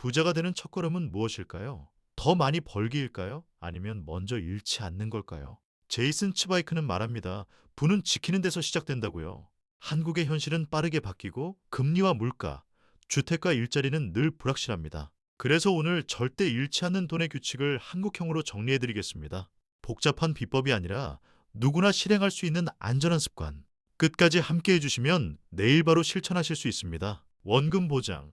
부자가 되는 첫걸음은 무엇일까요? 더 많이 벌기일까요? 아니면 먼저 잃지 않는 걸까요? 제이슨 츠바이크는 말합니다. 부는 지키는 데서 시작된다고요. 한국의 현실은 빠르게 바뀌고 금리와 물가, 주택과 일자리는 늘 불확실합니다. 그래서 오늘 절대 잃지 않는 돈의 규칙을 한국형으로 정리해드리겠습니다. 복잡한 비법이 아니라 누구나 실행할 수 있는 안전한 습관. 끝까지 함께 해주시면 내일 바로 실천하실 수 있습니다. 원금 보장,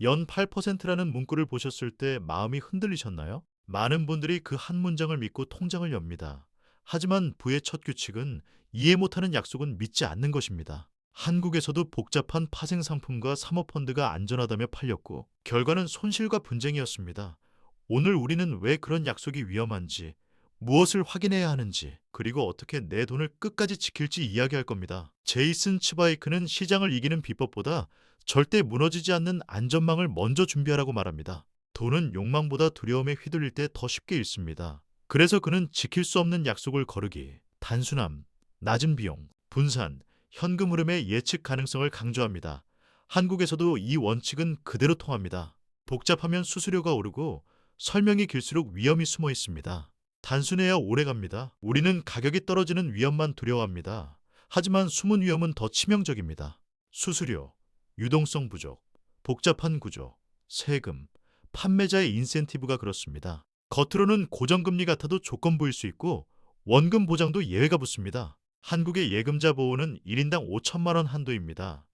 연 8%라는 문구를 보셨을 때 마음이 흔들리셨나요? 많은 분들이 그 한 문장을 믿고 통장을 엽니다. 하지만 부의 첫 규칙은 이해 못하는 약속은 믿지 않는 것입니다. 한국에서도 복잡한 파생 상품과 사모펀드가 안전하다며 팔렸고 결과는 손실과 분쟁이었습니다. 오늘 우리는 왜 그런 약속이 위험한지, 무엇을 확인해야 하는지, 그리고 어떻게 내 돈을 끝까지 지킬지 이야기할 겁니다. 제이슨 츠바이크는 시장을 이기는 비법보다 절대 무너지지 않는 안전망을 먼저 준비하라고 말합니다. 돈은 욕망보다 두려움에 휘둘릴 때 더 쉽게 잃습니다. 그래서 그는 지킬 수 없는 약속을 거르기, 단순함, 낮은 비용, 분산, 현금 흐름의 예측 가능성을 강조합니다. 한국에서도 이 원칙은 그대로 통합니다. 복잡하면 수수료가 오르고 설명이 길수록 위험이 숨어 있습니다. 단순해야 오래 갑니다. 우리는 가격이 떨어지는 위험만 두려워합니다. 하지만 숨은 위험은 더 치명적입니다. 수수료, 유동성 부족, 복잡한 구조, 세금, 판매자의 인센티브가 그렇습니다. 겉으로는 고정금리 같아도 조건부일 수 있고 원금 보장도 예외가 붙습니다. 한국의 예금자 보호는 1인당 5천만 원 한도입니다.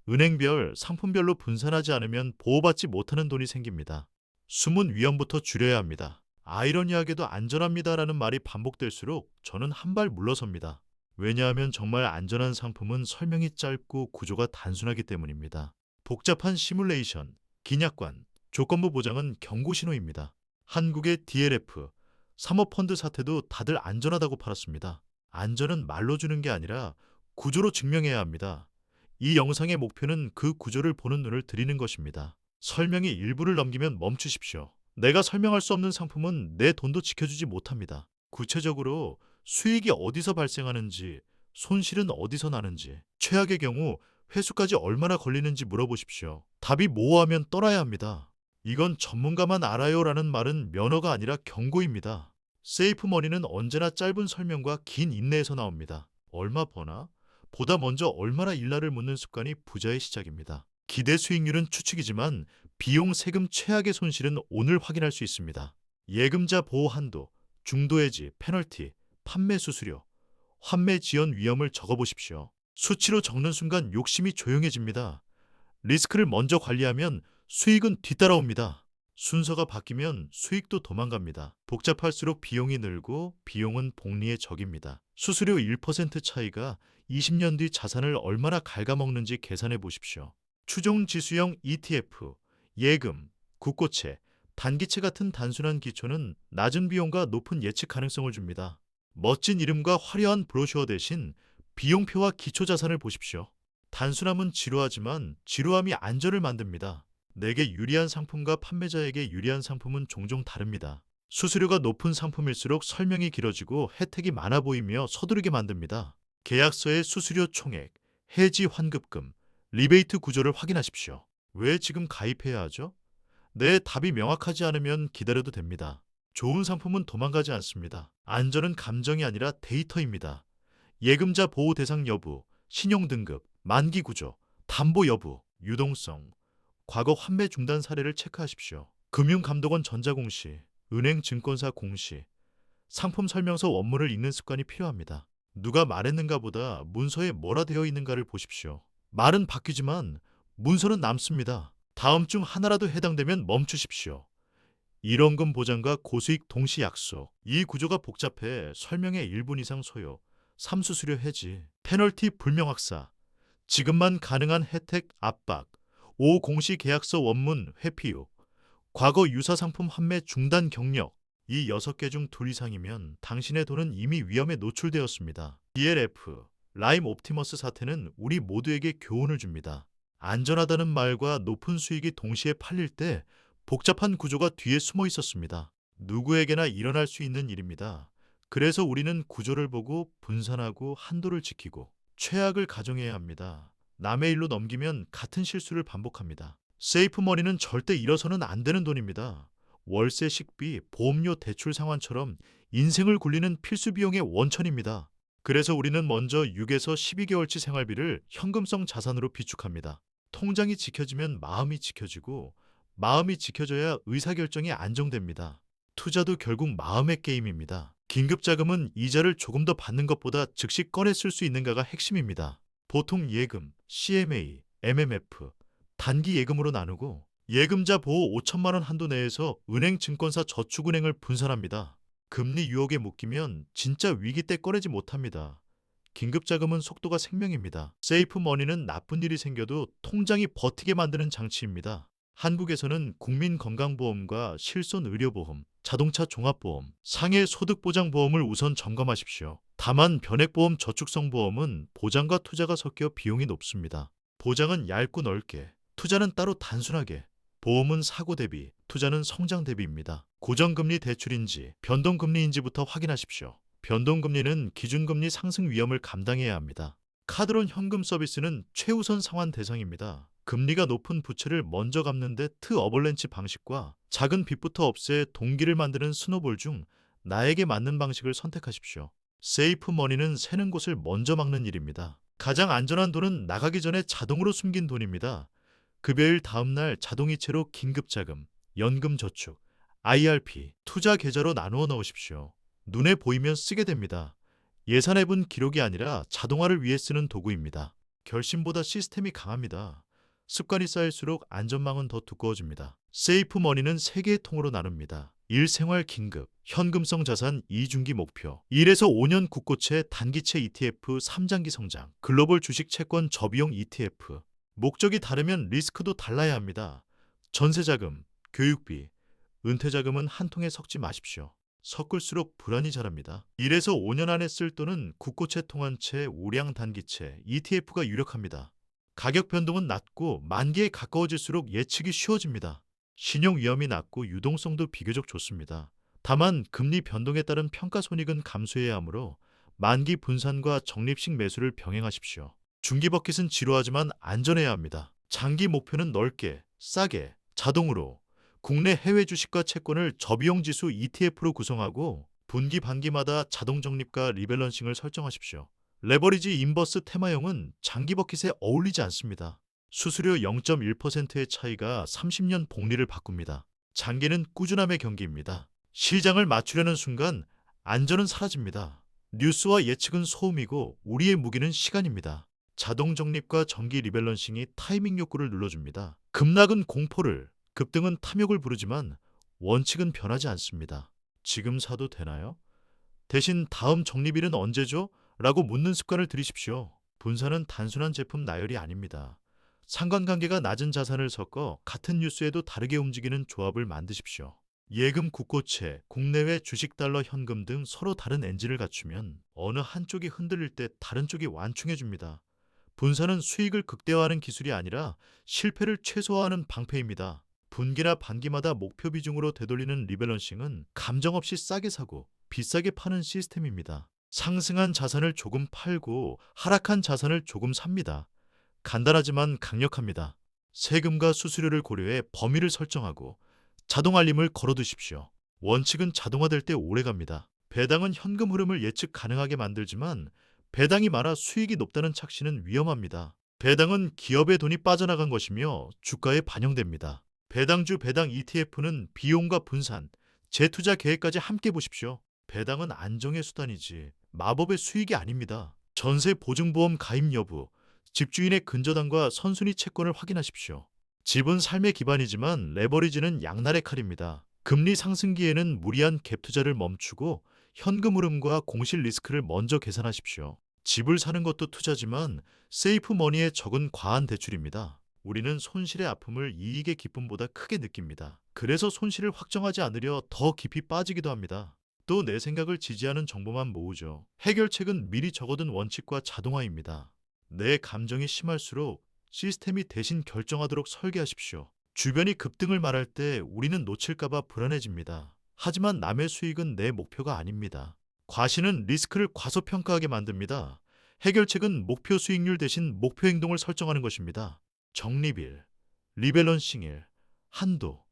은행별, 상품별로 분산하지 않으면 보호받지 못하는 돈이 생깁니다. 숨은 위험부터 줄여야 합니다. 아이러니하게도 안전합니다라는 말이 반복될수록 저는 한 발 물러섭니다. 왜냐하면 정말 안전한 상품은 설명이 짧고 구조가 단순하기 때문입니다. 복잡한 시뮬레이션, 긴약관, 조건부 보장은 경고 신호입니다. 한국의 DLF, 사모펀드 사태도 다들 안전하다고 팔았습니다. 안전은 말로 주는 게 아니라 구조로 증명해야 합니다. 이 영상의 목표는 그 구조를 보는 눈을 드리는 것입니다. 설명이 일부를 넘기면 멈추십시오. 내가 설명할 수 없는 상품은 내 돈도 지켜주지 못합니다. 구체적으로 수익이 어디서 발생하는지, 손실은 어디서 나는지, 최악의 경우 회수까지 얼마나 걸리는지 물어보십시오. 답이 모호하면 떠나야 합니다. 이건 전문가만 알아요라는 말은 면허가 아니라 경고입니다. 세이프 머니는 언제나 짧은 설명과 긴 인내에서 나옵니다. 얼마 버나? 보다 먼저 얼마나 일나를 묻는 습관이 부자의 시작입니다. 기대 수익률은 추측이지만 비용 세금 최악의 손실은 오늘 확인할 수 있습니다. 예금자 보호 한도, 중도 해지, 페널티, 판매 수수료, 환매 지연 위험을 적어보십시오. 수치로 적는 순간 욕심이 조용해집니다. 리스크를 먼저 관리하면 수익은 뒤따라옵니다. 순서가 바뀌면 수익도 도망갑니다. 복잡할수록 비용이 늘고 비용은 복리의 적입니다. 수수료 1% 차이가 20년 뒤 자산을 얼마나 갉아먹는지 계산해 보십시오. 추종 지수형 ETF, 예금, 국고채, 단기채 같은 단순한 기초는 낮은 비용과 높은 예측 가능성을 줍니다. 멋진 이름과 화려한 브로셔 대신 비용표와 기초 자산을 보십시오. 단순함은 지루하지만 지루함이 안전을 만듭니다. 내게 유리한 상품과 판매자에게 유리한 상품은 종종 다릅니다. 수수료가 높은 상품일수록 설명이 길어지고 혜택이 많아 보이며 서두르게 만듭니다. 계약서의 수수료 총액, 해지 환급금, 리베이트 구조를 확인하십시오. 왜 지금 가입해야 하죠? 내 답이 명확하지 않으면 기다려도 됩니다. 좋은 상품은 도망가지 않습니다. 안전은 감정이 아니라 데이터입니다. 예금자 보호 대상 여부, 신용 등급, 만기 구조, 담보 여부, 유동성, 과거 환매 중단 사례를 체크하십시오. 금융감독원 전자공시, 은행 증권사 공시, 상품 설명서 원문을 읽는 습관이 필요합니다. 누가 말했는가 보다 문서에 뭐라 되어 있는가를 보십시오. 말은 바뀌지만 문서는 남습니다. 다음 중 하나라도 해당되면 멈추십시오. 일원금 보장과 고수익 동시 약속. 이 구조가 복잡해 설명의 1분 이상 소요. 삼수수료 해지, 페널티 불명확사, 지금만 가능한 혜택 압박, 5 공시계약서 원문 회피유, 과거 유사 상품 판매 중단 경력. 이 6개 중 둘 이상이면 당신의 돈은 이미 위험에 노출되었습니다. DLF, 라임 옵티머스 사태는 우리 모두에게 교훈을 줍니다. 안전하다는 말과 높은 수익이 동시에 팔릴 때 복잡한 구조가 뒤에 숨어 있었습니다. 누구에게나 일어날 수 있는 일입니다. 그래서 우리는 구조를 보고 분산하고 한도를 지키고 최악을 가정해야 합니다. 남의 일로 넘기면 같은 실수를 반복합니다. 세이프 머니는 절대 잃어서는 안 되는 돈입니다. 월세, 식비, 보험료, 대출 상환처럼 인생을 굴리는 필수 비용의 원천입니다. 그래서 우리는 먼저 6에서 12개월치 생활비를 현금성 자산으로 비축합니다. 통장이 지켜지면 마음이 지켜지고, 마음이 지켜져야 의사결정이 안정됩니다. 투자도 결국 마음의 게임입니다. 긴급자금은 이자를 조금 더 받는 것보다 즉시 꺼내 쓸 수 있는가가 핵심입니다. 보통 예금, CMA, MMF, 단기 예금으로 나누고, 예금자 보호 5천만 원 한도 내에서 은행, 증권사, 저축은행을 분산합니다. 금리 유혹에 묶이면 진짜 위기 때 꺼내지 못합니다. 긴급자금은 속도가 생명입니다. 세이프 머니는 나쁜 일이 생겨도 통장이 버티게 만드는 장치입니다. 한국에서는 국민건강보험과 실손의료보험, 자동차 종합보험, 상해소득보장보험을 우선 점검하십시오. 다만 변액보험, 저축성보험은 보장과 투자가 섞여 비용이 높습니다. 보장은 얇고 넓게, 투자는 따로 단순하게, 보험은 사고 대비, 투자는 성장 대비입니다. 고정금리 대출인지 변동금리인지부터 확인하십시오. 변동금리는 기준금리 상승 위험을 감당해야 합니다. 카드론 현금 서비스는 최우선 상환 대상입니다. 금리가 높은 부채를 먼저 갚는 데 어벌렌치 방식과 작은 빚부터 없애 동기를 만드는 스노볼 중 나에게 맞는 방식을 선택하십시오. 세이프 머니는 새는 곳을 먼저 막는 일입니다. 가장 안전한 돈은 나가기 전에 자동으로 숨긴 돈입니다. 급여일 다음날 자동이체로 긴급자금, 연금저축, IRP, 투자 계좌로 나누어 넣으십시오. 눈에 보이면 쓰게 됩니다. 예산해분 기록이 아니라 자동화를 위해 쓰는 도구입니다. 결심보다 시스템이 강합니다. 습관이 쌓일수록 안전망은 더 두꺼워집니다. 세이프 머니는 3개의 통으로 나눕니다. 일생활 긴급, 현금성 자산 2중기 목표, 1에서 5년 국고채 단기채 ETF 3장기 성장, 글로벌 주식 채권 저비용 ETF. 목적이 다르면 리스크도 달라야 합니다. 전세자금, 교육비, 은퇴자금은 한 통에 섞지 마십시오. 섞을수록 불안이 자랍니다. 1에서 5년 안에 쓸 돈은 국고채, 통한채, 우량 단기채, ETF가 유력합니다. 가격 변동은 낮고 만기에 가까워질수록 예측이 쉬워집니다. 신용 위험이 낮고 유동성도 비교적 좋습니다. 다만 금리 변동에 따른 평가 손익은 감소해야 하므로 만기 분산과 적립식 매수를 병행하십시오. 중기 버킷은 지루하지만 안전해야 합니다. 장기 목표는 넓게, 싸게, 자동으로 국내 해외 주식과 채권을 저비용 지수 ETF로 구성하고 분기 반기마다 자동 적립과 리밸런싱을 설정하십시오. 레버리지 인버스 테마형은 장기 버킷에 어울리지 않습니다. 수수료 0.1%의 차이가 30년 복리를 바꿉니다. 장기는 꾸준함의 경기입니다. 시장을 맞추려는 순간 안전은 사라집니다. 뉴스와 예측은 소음이고 우리의 무기는 시간입니다. 자동 적립과 정기 리밸런싱이 타이밍 욕구를 눌러줍니다. 급락은 공포를, 급등은 탐욕을 부르지만 원칙은 변하지 않습니다. 지금 사도 되나요? 대신 다음 적립일은 언제죠? 라고 묻는 습관을 들이십시오. 분산은 단순한 제품 나열이 아닙니다. 상관관계가 낮은 자산을 섞어 같은 뉴스에도 다르게 움직이는 조합을 만드십시오. 예금, 국고채, 국내외 주식, 달러, 현금 등 서로 다른 엔진을 갖추면 어느 한쪽이 흔들릴 때 다른 쪽이 완충해줍니다. 분산은 수익을 극대화하는 기술이 아니라 실패를 최소화하는 방패입니다. 분기나 반기마다 목표 비중으로 되돌리는 리밸런싱은 감정 없이 싸게 사고 비싸게 파는 시스템입니다. 상승한 자산을 조금 팔고 하락한 자산을 조금 삽니다. 간단하지만 강력합니다. 세금과 수수료를 고려해 범위를 설정하고 자동 알림을 걸어두십시오. 원칙은 자동화될 때 오래갑니다. 배당은 현금 흐름을 예측 가능하게 만들지만 배당이 많아 수익이 높다는 착시는 위험합니다. 배당은 기업의 돈이 빠져나간 것이며 주가에 반영됩니다. 배당주 배당 ETF는 비용과 분산, 재투자 계획까지 함께 보십시오. 배당은 안정의 수단이지 마법의 수익이 아닙니다. 전세 보증보험 가입 여부, 집주인의 근저당과 선순위 채권을 확인하십시오. 집은 삶의 기반이지만 레버리지는 양날의 칼입니다. 금리 상승기에는 무리한 갭 투자를 멈추고 현금 흐름과 공실 리스크를 먼저 계산하십시오. 집을 사는 것도 투자지만 세이프 머니의 적은 과한 대출입니다. 우리는 손실의 아픔을 이익의 기쁨보다 크게 느낍니다. 그래서 손실을 확정하지 않으려 더 깊이 빠지기도 합니다. 또 내 생각을 지지하는 정보만 모으죠. 해결책은 미리 적어둔 원칙과 자동화입니다. 내 감정이 심할수록 시스템이 대신 결정하도록 설계하십시오. 주변이 급등을 말할 때 우리는 놓칠까봐 불안해집니다. 하지만 남의 수익은 내 목표가 아닙니다. 과신은 리스크를 과소평가하게 만듭니다. 해결책은 목표 수익률 대신 목표 행동을 설정하는 것입니다. 적립일, 리밸런싱일, 한도,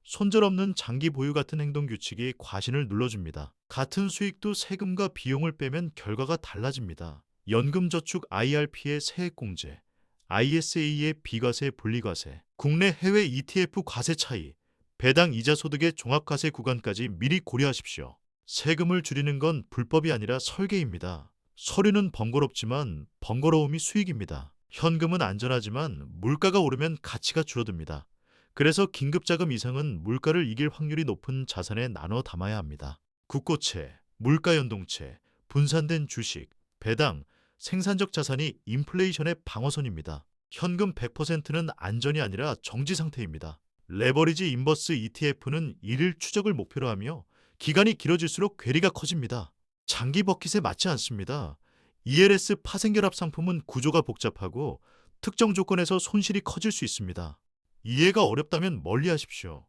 손절 없는 장기 보유 같은 행동 규칙이 과신을 눌러줍니다. 같은 수익도 세금과 비용을 빼면 결과가 달라집니다. 연금저축 IRP의 세액공제, ISA의 비과세 분리과세, 국내 해외 ETF 과세 차이, 배당 이자 소득의 종합과세 구간까지 미리 고려하십시오. 세금을 줄이는 건 불법이 아니라 설계입니다. 서류는 번거롭지만 번거로움이 수익입니다. 현금은 안전하지만 물가가 오르면 가치가 줄어듭니다. 그래서 긴급자금 이상은 물가를 이길 확률이 높은 자산에 나눠 담아야 합니다. 국고채, 물가연동채, 분산된 주식, 배당, 생산적 자산이 인플레이션의 방어선입니다. 현금 100%는 안전이 아니라 정지 상태입니다. 레버리지 인버스 ETF는 일일 추적을 목표로 하며 기간이 길어질수록 괴리가 커집니다. 장기 버킷에 맞지 않습니다. ELS 파생결합 상품은 구조가 복잡하고 특정 조건에서 손실이 커질 수 있습니다. 이해가 어렵다면 멀리 하십시오.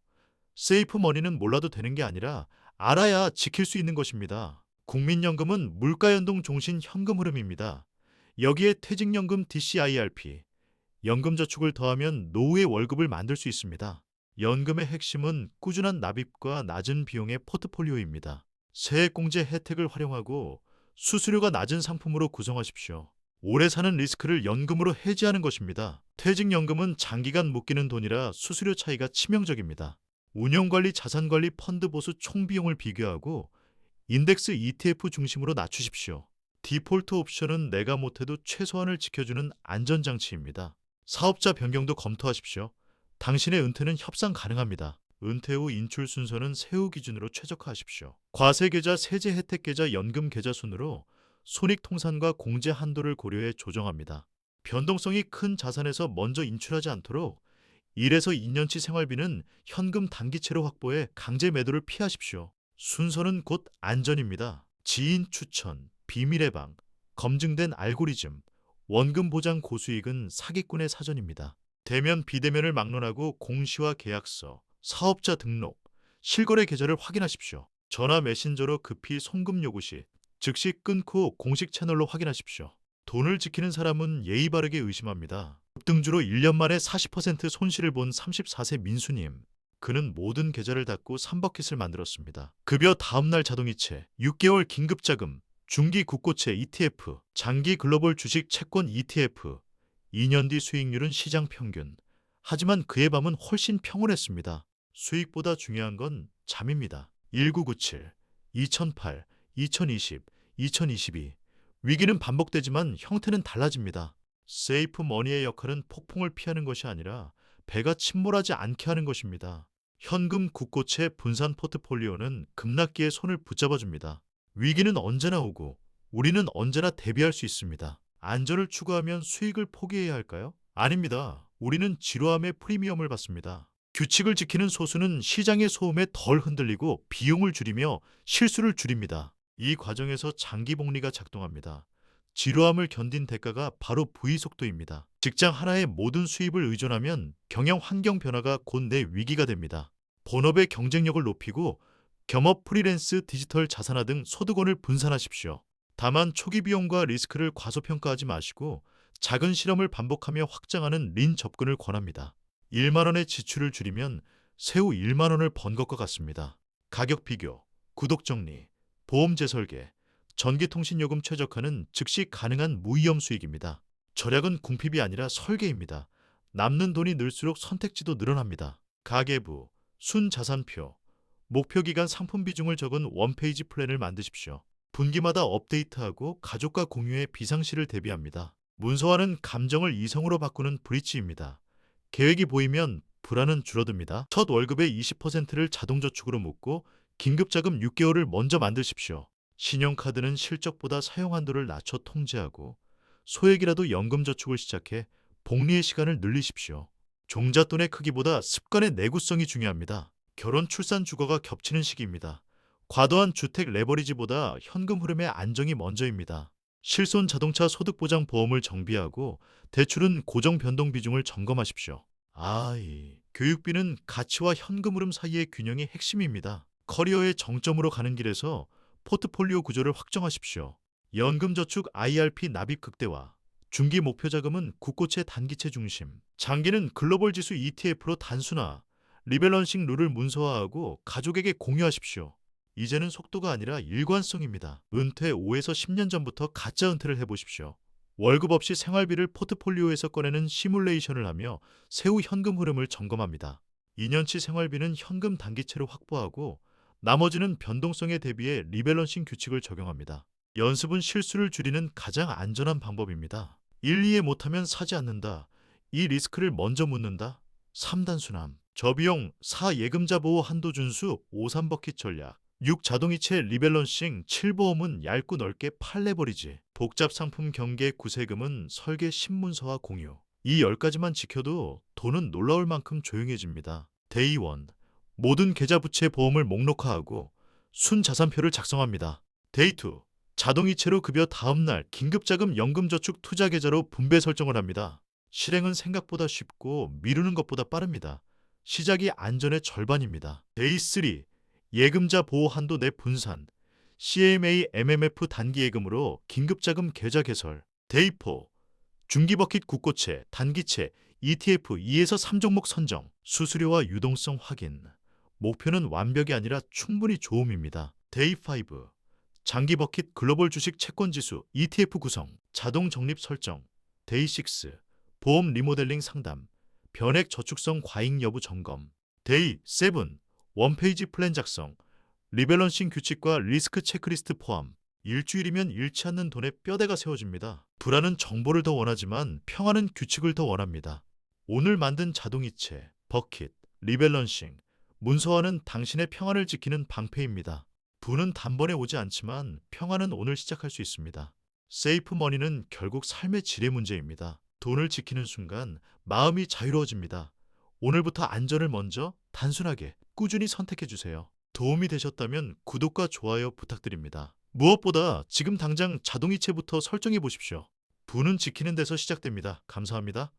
세이프 머니는 몰라도 되는 게 아니라 알아야 지킬 수 있는 것입니다. 국민연금은 물가연동 종신 현금 흐름입니다. 여기에 퇴직연금 DCIRP, 연금저축을 더하면 노후의 월급을 만들 수 있습니다. 연금의 핵심은 꾸준한 납입과 낮은 비용의 포트폴리오입니다. 세액공제 혜택을 활용하고 수수료가 낮은 상품으로 구성하십시오. 오래 사는 리스크를 연금으로 해지하는 것입니다. 퇴직연금은 장기간 묶이는 돈이라 수수료 차이가 치명적입니다. 운용관리 자산관리 펀드 보수 총비용을 비교하고 인덱스 ETF 중심으로 낮추십시오. 디폴트 옵션은 내가 못해도 최소한을 지켜주는 안전장치입니다. 사업자 변경도 검토하십시오. 당신의 은퇴는 협상 가능합니다. 은퇴 후 인출 순서는 세후 기준으로 최적화하십시오. 과세계좌, 세제혜택계좌, 연금계좌 순으로 손익통산과 공제 한도를 고려해 조정합니다. 변동성이 큰 자산에서 먼저 인출하지 않도록 1에서 2년치 생활비는 현금 단기채로 확보해 강제 매도를 피하십시오. 순서는 곧 안전입니다. 지인 추천, 비밀의 방, 검증된 알고리즘, 원금 보장 고수익은 사기꾼의 사전입니다. 대면 비대면을 막론하고 공시화 계약서, 사업자 등록, 실거래 계좌를 확인하십시오. 전화 메신저로 급히 송금 요구 시 즉시 끊고 공식 채널로 확인하십시오. 돈을 지키는 사람은 예의 바르게 의심합니다. 급등주로 1년 만에 40% 손실을 본 34세 민수님. 그는 모든 계좌를 닫고 3버킷을 만들었습니다. 급여 다음날 자동이체, 6개월 긴급자금, 중기 국고채 ETF, 장기 글로벌 주식 채권 ETF, 2년 뒤 수익률은 시장 평균. 하지만 그의 밤은 훨씬 평온했습니다. 수익보다 중요한 건 잠입니다. 1997, 2008, 2020, 2022. 위기는 반복되지만 형태는 달라집니다. 세이프 머니의 역할은 폭풍을 피하는 것이 아니라 배가 침몰하지 않게 하는 것입니다. 현금 국고채 분산 포트폴리오는 급락기에 손을 붙잡아줍니다. 위기는 언제나 오고 우리는 언제나 대비할 수 있습니다. 안전을 추구하면 수익을 포기해야 할까요? 아닙니다. 우리는 지루함의 프리미엄을 받습니다. 규칙을 지키는 소수는 시장의 소음에 덜 흔들리고 비용을 줄이며 실수를 줄입니다. 이 과정에서 장기 복리가 작동합니다. 지루함을 견딘 대가가 바로 부의 속도입니다. 직장 하나에 모든 수입을 의존하면 경영 환경 변화가 곧 내 위기가 됩니다. 본업의 경쟁력을 높이고 겸업 프리랜스 디지털 자산화 등 소득원을 분산하십시오. 다만 초기 비용과 리스크를 과소평가하지 마시고 작은 실험을 반복하며 확장하는 린 접근을 권합니다. 1만 원의 지출을 줄이면 세후 1만 원을 번 것과 같습니다. 가격 비교, 구독 정리, 보험 재설계, 전기통신요금 최적화는 즉시 가능한 무위험 수익입니다. 절약은 궁핍이 아니라 설계입니다. 남는 돈이 늘수록 선택지도 늘어납니다. 가계부, 순자산표, 목표기간 상품 비중을 적은 원페이지 플랜을 만드십시오. 분기마다 업데이트하고 가족과 공유해 비상시를 대비합니다. 문서화는 감정을 이성으로 바꾸는 브릿지입니다. 계획이 보이면 불안은 줄어듭니다. 첫 월급의 20%를 자동저축으로 묶고 긴급자금 6개월을 먼저 만드십시오. 신용카드는 실적보다 사용 한도를 낮춰 통제하고 소액이라도 연금저축을 시작해 복리의 시간을 늘리십시오. 종잣돈의 크기보다 습관의 내구성이 중요합니다. 결혼, 출산, 주거가 겹치는 시기입니다. 과도한 주택 레버리지보다 현금 흐름의 안정이 먼저입니다. 실손 자동차 소득보장 보험을 정비하고 대출은 고정 변동 비중을 점검하십시오. 교육비는 가치와 현금 흐름 사이의 균형이 핵심입니다. 커리어의 정점으로 가는 길에서 포트폴리오 구조를 확정하십시오. 연금저축 IRP 납입 극대화, 중기 목표 자금은 국고채 단기채 중심, 장기는 글로벌 지수 ETF로 단순화, 리밸런싱 룰을 문서화하고 가족에게 공유하십시오. 이제는 속도가 아니라 일관성입니다. 은퇴 5에서 10년 전부터 가짜 은퇴를 해보십시오. 월급 없이 생활비를 포트폴리오에서 꺼내는 시뮬레이션을 하며 세후 현금 흐름을 점검합니다. 2년치 생활비는 현금 단기채로 확보하고 나머지는 변동성에 대비해 리밸런싱 규칙을 적용합니다. 연습은 실수를 줄이는 가장 안전한 방법입니다. 1, 2에 못하면 사지 않는다. 이 리스크를 먼저 묻는다. 3단순함. 저비용 4 예금자 보호 한도 준수 5, 3버킷 전략. 6 자동이체 리밸런싱 7 보험은 얇고 넓게 팔레버리지. 복잡 상품 경계 구세금은 설계 신문서와 공유. 이 10가지만 지켜도 돈은 놀라울 만큼 조용해집니다. 데이 1. 모든 계좌 부채 보험을 목록화하고 순자산표를 작성합니다. 데이 2. 자동이체로 급여 다음날 긴급자금 연금저축 투자계좌로 분배 설정을 합니다. 실행은 생각보다 쉽고 미루는 것보다 빠릅니다. 시작이 안전의 절반입니다. 데이 3. 예금자 보호 한도 내 분산. CMA MMF 단기예금으로 긴급자금 계좌 개설. 데이 4. 중기버킷 국고채, 단기채, ETF 2에서 3종목 선정. 수수료와 유동성 확인. 목표는 완벽이 아니라 충분히 좋음입니다. 데이 5. 장기 버킷 글로벌 주식 채권 지수 ETF 구성, 자동 적립 설정. 데이 6. 보험 리모델링 상담, 변액 저축성 과잉 여부 점검. 데이 7. 원페이지 플랜 작성, 리밸런싱 규칙과 리스크 체크리스트 포함. 일주일이면 잃지 않는 돈에 뼈대가 세워집니다. 불안은 정보를 더 원하지만 평화는 규칙을 더 원합니다. 오늘 만든 자동이체, 버킷, 리밸런싱, 문서화는 당신의 평화를 지키는 방패입니다. 부는 단번에 오지 않지만 평화는 오늘 시작할 수 있습니다. 세이프 머니는 결국 삶의 질의 문제입니다. 돈을 지키는 순간 마음이 자유로워집니다. 오늘부터 안전을 먼저 단순하게 꾸준히 선택해 주세요. 도움이 되셨다면 구독과 좋아요 부탁드립니다. 무엇보다 지금 당장 자동이체부터 설정해 보십시오. 부는 지키는 데서 시작됩니다. 감사합니다.